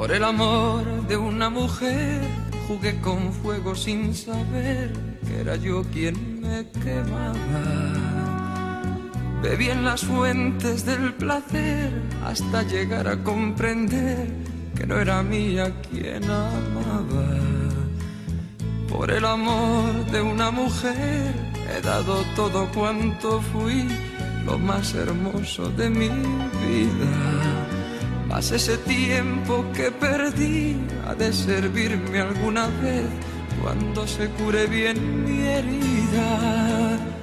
Por el amor de una mujer jugué con fuego sin saber que era yo quien me quemaba. Bebí en las fuentes del placer hasta llegar a comprender que no era mía quien amaba. Por el amor de una mujer he dado todo cuanto fui, lo más hermoso de mi vida. Mas ese tiempo que perdí ha de servirme alguna vez cuando se cure bien mi herida.